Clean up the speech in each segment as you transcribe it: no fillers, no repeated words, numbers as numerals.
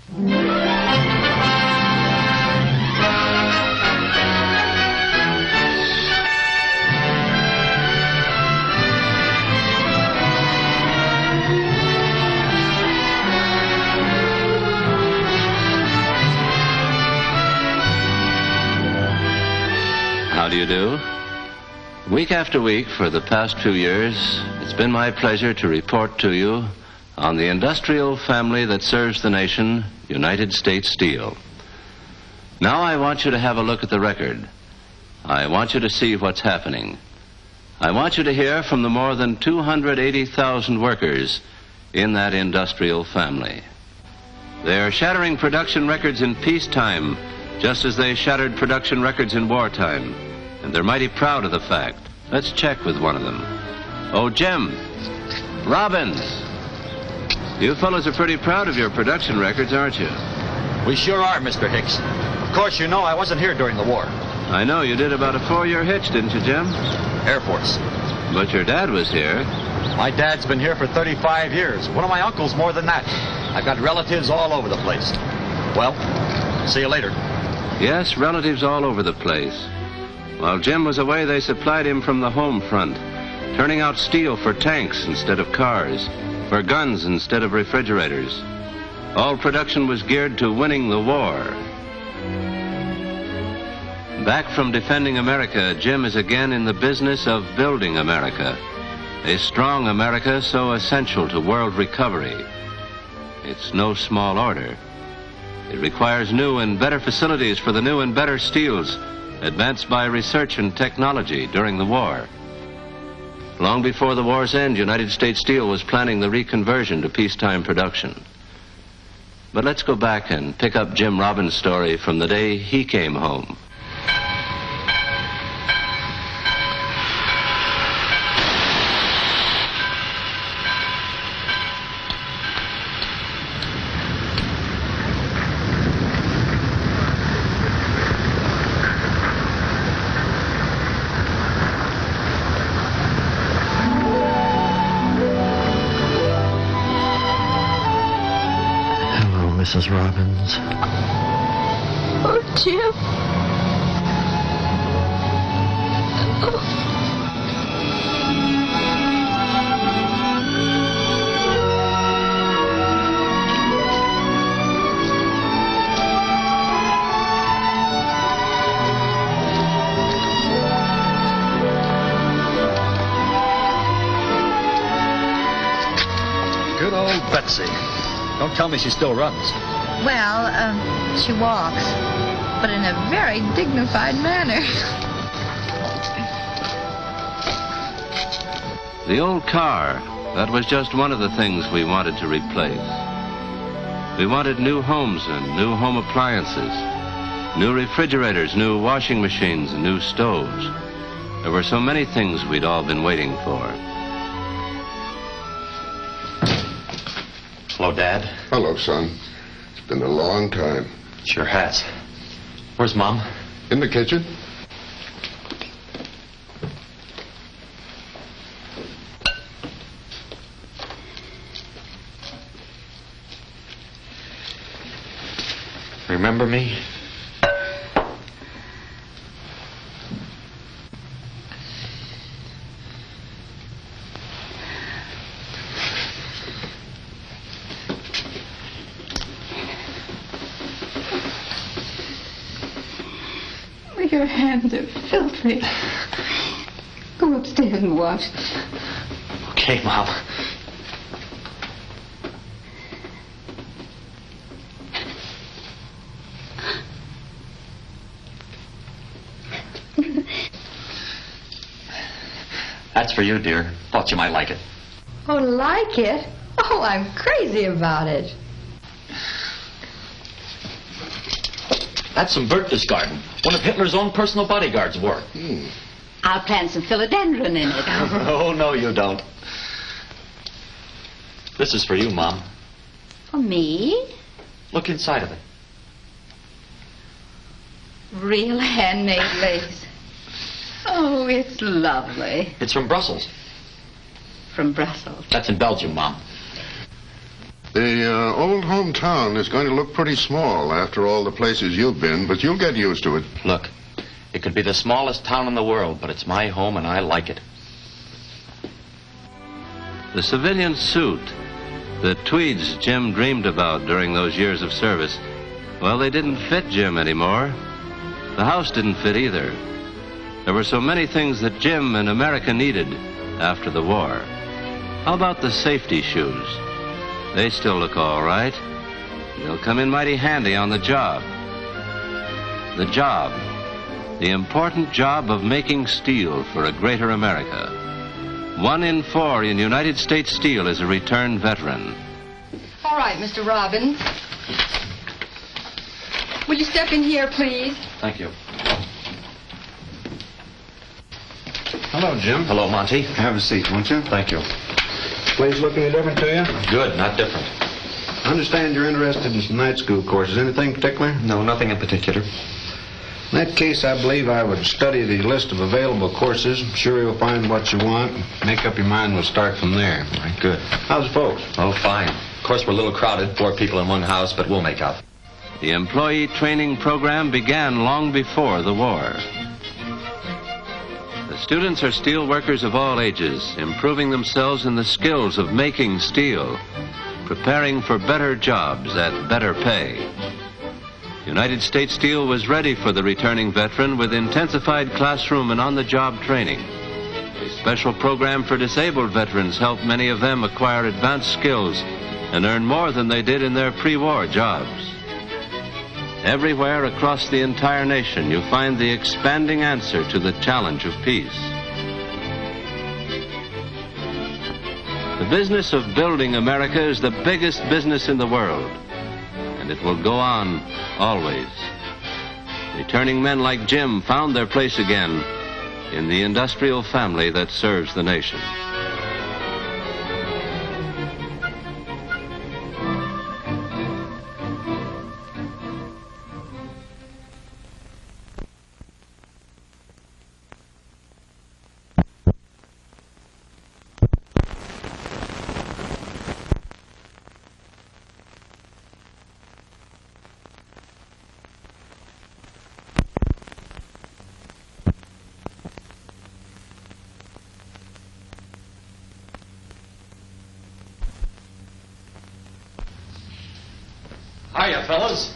How do you do? Week after week for the past few years, it's been my pleasure to report to you on the industrial family that serves the nation, United States Steel. Now I want you to have a look at the record. I want you to see what's happening. I want you to hear from the more than 280,000 workers in that industrial family. They are shattering production records in peacetime, just as they shattered production records in wartime. And they're mighty proud of the fact. Let's check with one of them. Oh, Jim Robbins. You fellows are pretty proud of your production records, aren't you? We sure are, Mr. Hicks. Of course, you know I wasn't here during the war. I know. You did about a 4-year hitch, didn't you, Jim? Air Force. But your dad was here. My dad's been here for 35 years. One of my uncles more than that. I've got relatives all over the place. Well, see you later. Yes, relatives all over the place. While Jim was away, they supplied him from the home front, turning out steel for tanks instead of cars, for guns instead of refrigerators. All production was geared to winning the war. Back from defending America, Jim is again in the business of building America. A strong America so essential to world recovery. It's no small order. It requires new and better facilities for the new and better steels advanced by research and technology during the war. Long before the war's end, United States Steel was planning the reconversion to peacetime production. But let's go back and pick up Jim Robbins' story from the day he came home. Mrs. Robbins. Oh, Jim. Good old Betsy. Don't tell me she still runs. Well, she walks, but in a very dignified manner. The old car, that was just one of the things we wanted to replace. We wanted new homes and new home appliances, new refrigerators, new washing machines, and new stoves. There were so many things we'd all been waiting for. Hello, Dad. Hello, son. It's been a long time. Sure has. Where's Mom? In the kitchen. Remember me? Your hands are filthy. Go upstairs and wash. Okay, Mom. That's for you, dear. Thought you might like it. Oh, like it? Oh, I'm crazy about it. That's some Bertha's garden. One of Hitler's own personal bodyguards wore. I'll plant some philodendron in it. Oh, no, you don't. This is for you, Mom. For me? Look inside of it. Real handmade lace. Oh, it's lovely. It's from Brussels. From Brussels. That's in Belgium, Mom. They old hometown is going to look pretty small after all the places you've been, but you'll get used to it. Look, it could be the smallest town in the world, but it's my home and I like it. The civilian suit, the tweeds Jim dreamed about during those years of service, well, they didn't fit Jim anymore. The house didn't fit either. There were so many things that Jim and America needed after the war. How about the safety shoes? They still look all right. They'll come in mighty handy on the job. The job. The important job of making steel for a greater America. 1 in 4 in United States Steel is a returned veteran. All right, Mr. Robbins. Will you step in here, please? Thank you. Hello, Jim. Hello, Monty. Have a seat, won't you? Thank you. Place look any different to you? Good, not different. I understand you're interested in some night school courses. Anything particular? No, nothing in particular. In that case, I believe I would study the list of available courses. I'm sure you'll find what you want. Make up your mind, we'll start from there. All right, good. How's the folks? Oh, fine. Of course, we're a little crowded, 4 people in one house, but we'll make out. The employee training program began long before the war. The students are steel workers of all ages, improving themselves in the skills of making steel, preparing for better jobs at better pay. United States Steel was ready for the returning veteran with intensified classroom and on-the-job training. A special program for disabled veterans helped many of them acquire advanced skills and earn more than they did in their pre-war jobs. Everywhere across the entire nation, you find the expanding answer to the challenge of peace. The business of building America is the biggest business in the world, and it will go on always. Returning men like Jim found their place again in the industrial family that serves the nation. Hiya, fellas.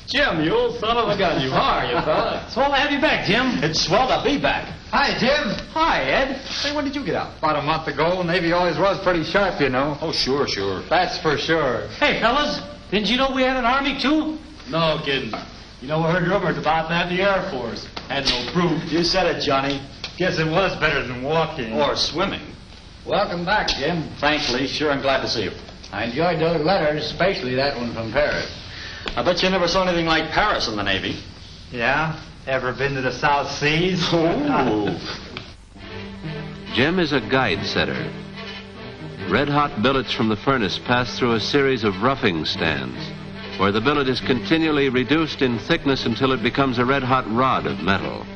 Jim, you old son of a gun, you. How are you, fella? Swell to have you back, Jim. It's swell to be back. Hi, Jim. Hi, Ed. Hey, when did you get out? About a month ago. Navy always was pretty sharp, you know. Oh, sure. That's for sure. Hey, fellas, didn't you know we had an army, too? No kidding. You know, we heard rumors about that in the Air Force. Had no proof. You said it, Johnny. Guess it was better than walking. Or swimming. Welcome back, Jim. Thanks, Lee. Sure, I'm glad to see you. I enjoyed those letters, especially that one from Paris. I bet you never saw anything like Paris in the Navy. Yeah? Ever been to the South Seas? Oh. Jim is a guide setter. Red-hot billets from the furnace pass through a series of roughing stands, where the billet is continually reduced in thickness until it becomes a red-hot rod of metal.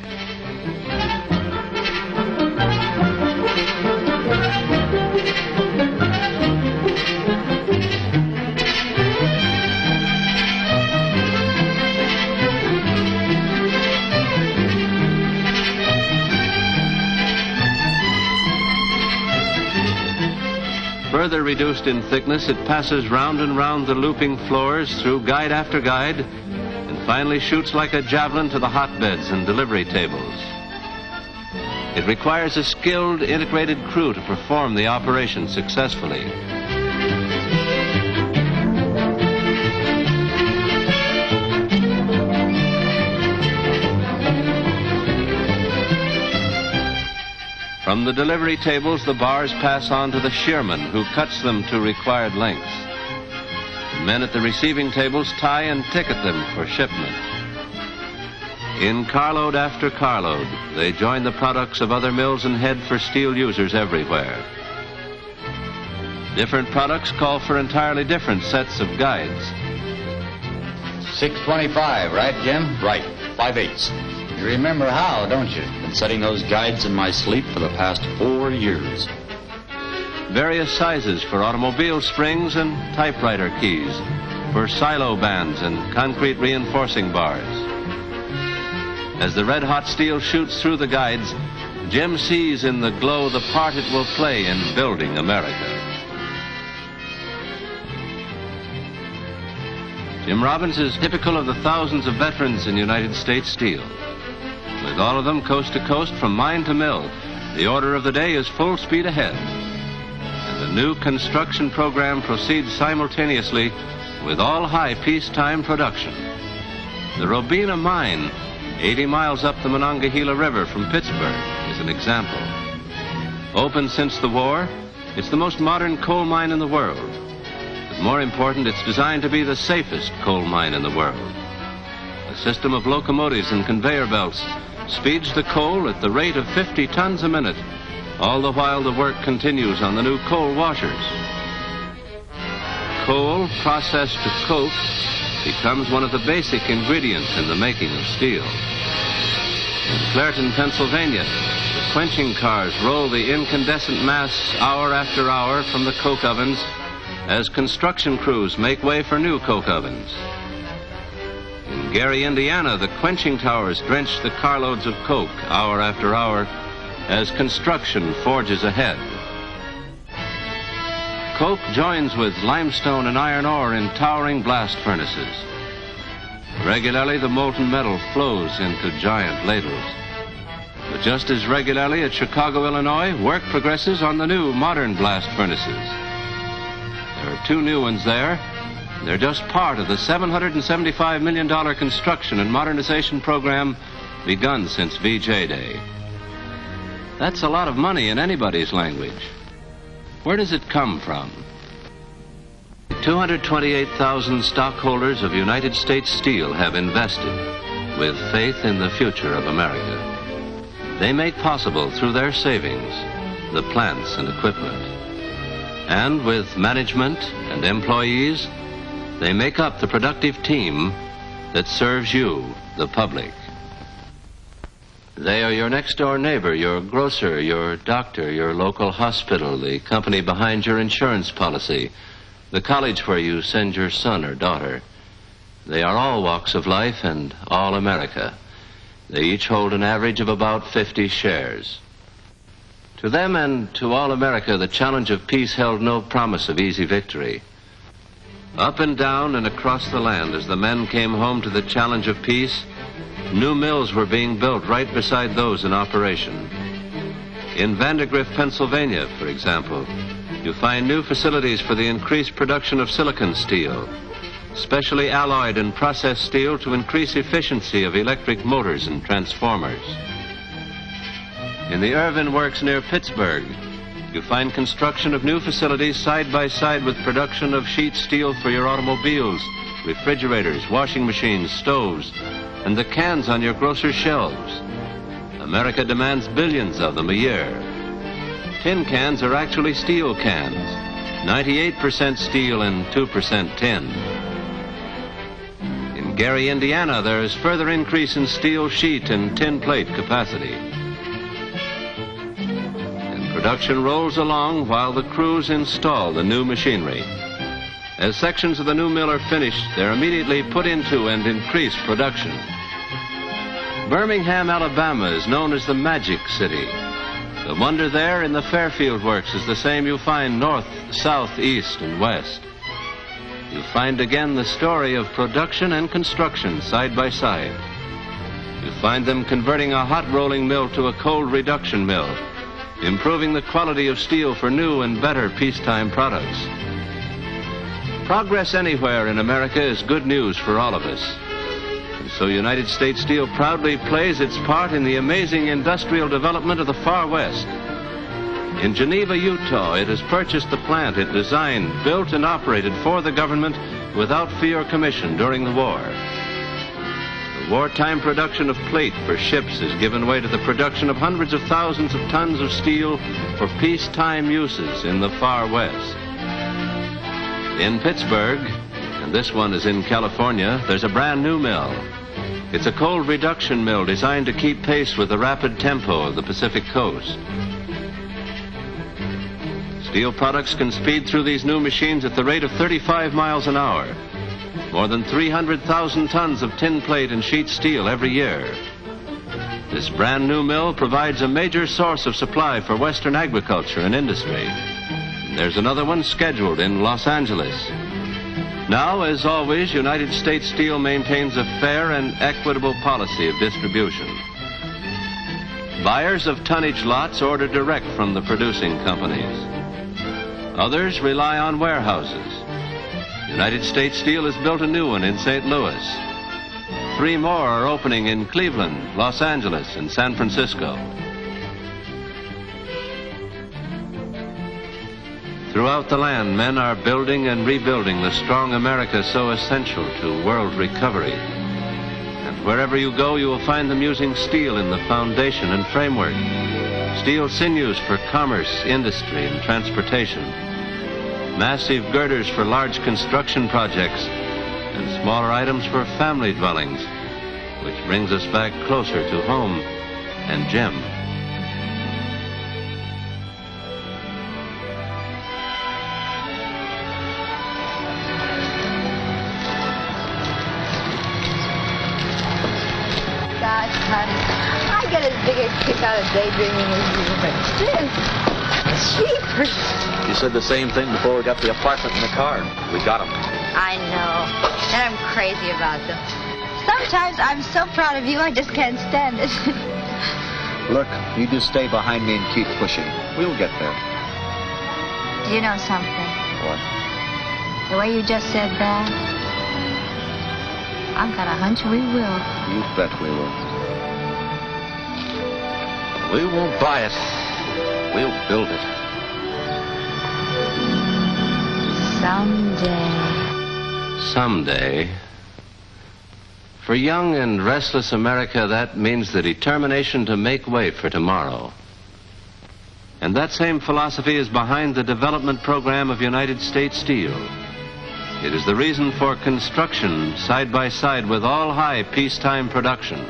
Further reduced in thickness, it passes round and round the looping floors through guide after guide and finally shoots like a javelin to the hotbeds and delivery tables. It requires a skilled, integrated crew to perform the operation successfully. From the delivery tables, the bars pass on to the shearman, who cuts them to required lengths. The men at the receiving tables tie and ticket them for shipment. In carload after carload, they join the products of other mills and head for steel users everywhere. Different products call for entirely different sets of guides. 625, right, Jim? Right. 5/8. You remember how, don't you? Been setting those guides in my sleep for the past 4 years. various sizes for automobile springs and typewriter keys, for silo bands and concrete reinforcing bars. As the red-hot steel shoots through the guides, Jim sees in the glow the part it will play in building America. Jim Robbins is typical of the thousands of veterans in United States Steel. With all of them coast to coast from mine to mill, the order of the day is full speed ahead. And the new construction program proceeds simultaneously with all high peacetime production. The Robina mine, 80 miles up the Monongahela River from Pittsburgh, is an example. Opened since the war, it's the most modern coal mine in the world. But more important, it's designed to be the safest coal mine in the world. A system of locomotives and conveyor belts speeds the coal at the rate of 50 tons a minute, all the while the work continues on the new coal washers. Coal processed to coke becomes one of the basic ingredients in the making of steel. In Clairton, Pennsylvania, the quenching cars roll the incandescent mass hour after hour from the coke ovens as construction crews make way for new coke ovens. In Gary, Indiana, the quenching towers drench the carloads of coke hour after hour as construction forges ahead. Coke joins with limestone and iron ore in towering blast furnaces. Regularly, the molten metal flows into giant ladles. But just as regularly at Chicago, Illinois, work progresses on the new modern blast furnaces. There are 2 new ones there. They're just part of the $775 million construction and modernization program begun since VJ Day. That's a lot of money in anybody's language. Where does it come from? 228,000 stockholders of United States Steel have invested with faith in the future of America. They make possible through their savings the plants and equipment. And with management and employees, they make up the productive team that serves you, the public. They are your next-door neighbor, your grocer, your doctor, your local hospital, the company behind your insurance policy, the college where you send your son or daughter. They are all walks of life and all America. They each hold an average of about 50 shares. To them and to all America, the challenge of peace held no promise of easy victory. Up and down and across the land, as the men came home to the challenge of peace, new mills were being built right beside those in operation. In Vandergrift, Pennsylvania, for example, you find new facilities for the increased production of silicon steel, specially alloyed and processed steel to increase efficiency of electric motors and transformers. In the Irvin Works near Pittsburgh, you find construction of new facilities side by side with production of sheet steel for your automobiles, refrigerators, washing machines, stoves, and the cans on your grocer's shelves. America demands billions of them a year. Tin cans are actually steel cans, 98% steel and 2% tin. In Gary, Indiana, there is further increase in steel sheet and tin plate capacity. Production rolls along while the crews install the new machinery. As sections of the new mill are finished, they're immediately put into and increase production. Birmingham, Alabama is known as the Magic City. The wonder there in the Fairfield Works is the same you find north, south, east, and west. You find again the story of production and construction side by side. You find them converting a hot rolling mill to a cold reduction mill, improving the quality of steel for new and better peacetime products. Progress anywhere in America is good news for all of us. And so United States Steel proudly plays its part in the amazing industrial development of the far West. In Geneva, Utah, it has purchased the plant it designed, built, and operated for the government without fee or commission during the war. Wartime production of plate for ships has given way to the production of hundreds of thousands of tons of steel for peacetime uses in the far West. In Pittsburgh, and this one is in California, there's a brand new mill. It's a cold reduction mill designed to keep pace with the rapid tempo of the Pacific Coast. Steel products can speed through these new machines at the rate of 35 miles an hour. More than 300,000 tons of tin plate and sheet steel every year. This brand new mill provides a major source of supply for Western agriculture and industry. There's another one scheduled in Los Angeles. Now, as always, United States Steel maintains a fair and equitable policy of distribution. Buyers of tonnage lots order direct from the producing companies. Others rely on warehouses. United States Steel has built a new one in St. Louis. 3 more are opening in Cleveland, Los Angeles, and San Francisco. Throughout the land, men are building and rebuilding the strong America so essential to world recovery. And wherever you go, you will find them using steel in the foundation and framework. Steel sinews for commerce, industry, and transportation. Massive girders for large construction projects, and smaller items for family dwellings, which brings us back closer to home and Jim. Gosh, honey, I get as big a kick out of daydreaming as you, but this, jeepers. You said the same thing before we got the apartment and the car. We got them. I know. And I'm crazy about them. Sometimes I'm so proud of you, I just can't stand it. Look, you just stay behind me and keep pushing. We'll get there. Do you know something? What? The way you just said that, I've got a hunch we will. You bet we will. We won't buy it. We'll build it. Someday. Someday. For young and restless America, that means the determination to make way for tomorrow. And that same philosophy is behind the development program of United States Steel. It is the reason for construction side by side with all high peacetime production.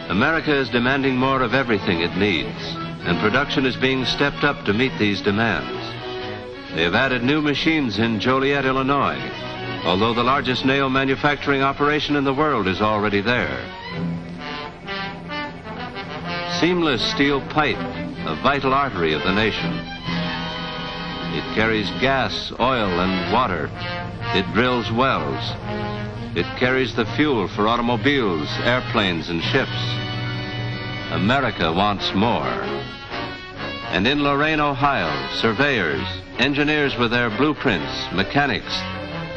America is demanding more of everything it needs, and production is being stepped up to meet these demands. They have added new machines in Joliet, Illinois, although the largest nail manufacturing operation in the world is already there. Seamless steel pipe, a vital artery of the nation. It carries gas, oil, and water. It drills wells. It carries the fuel for automobiles, airplanes, and ships. America wants more. And in Lorain, Ohio, surveyors, engineers with their blueprints, mechanics,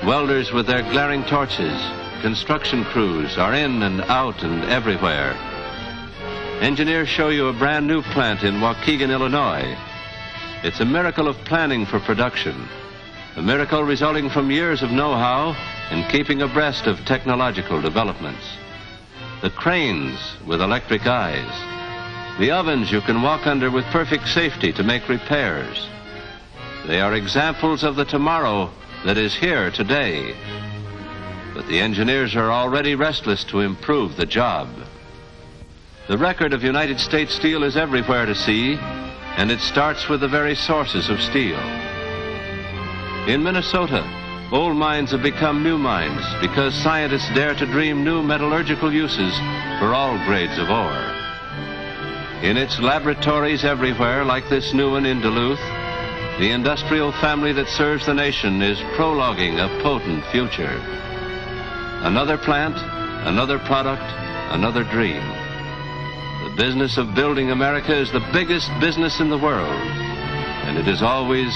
welders with their glaring torches, construction crews are in and out and everywhere. Engineers show you a brand new plant in Waukegan, Illinois. It's a miracle of planning for production, a miracle resulting from years of know-how and keeping abreast of technological developments. The cranes with electric eyes, the ovens you can walk under with perfect safety to make repairs. They are examples of the tomorrow that is here today. But the engineers are already restless to improve the job. The record of United States Steel is everywhere to see, and it starts with the very sources of steel. In Minnesota, old mines have become new mines because scientists dare to dream new metallurgical uses for all grades of ore. In its laboratories everywhere, like this new one in Duluth, the industrial family that serves the nation is prologuing a potent future. Another plant, another product, another dream. The business of building America is the biggest business in the world, and it is always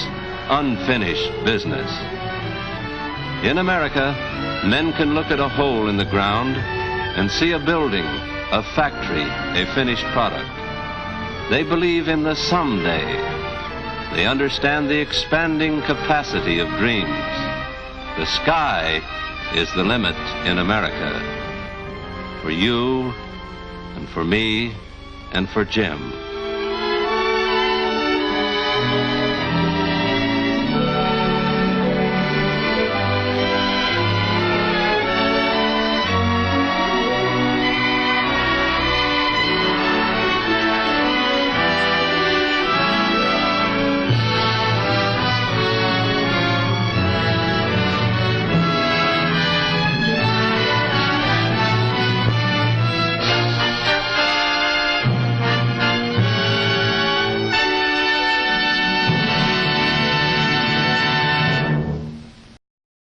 unfinished business. In America, men can look at a hole in the ground and see a building, a factory, a finished product. They believe in the someday. They understand the expanding capacity of dreams. The sky is the limit in America. For you, and for me, and for Jim.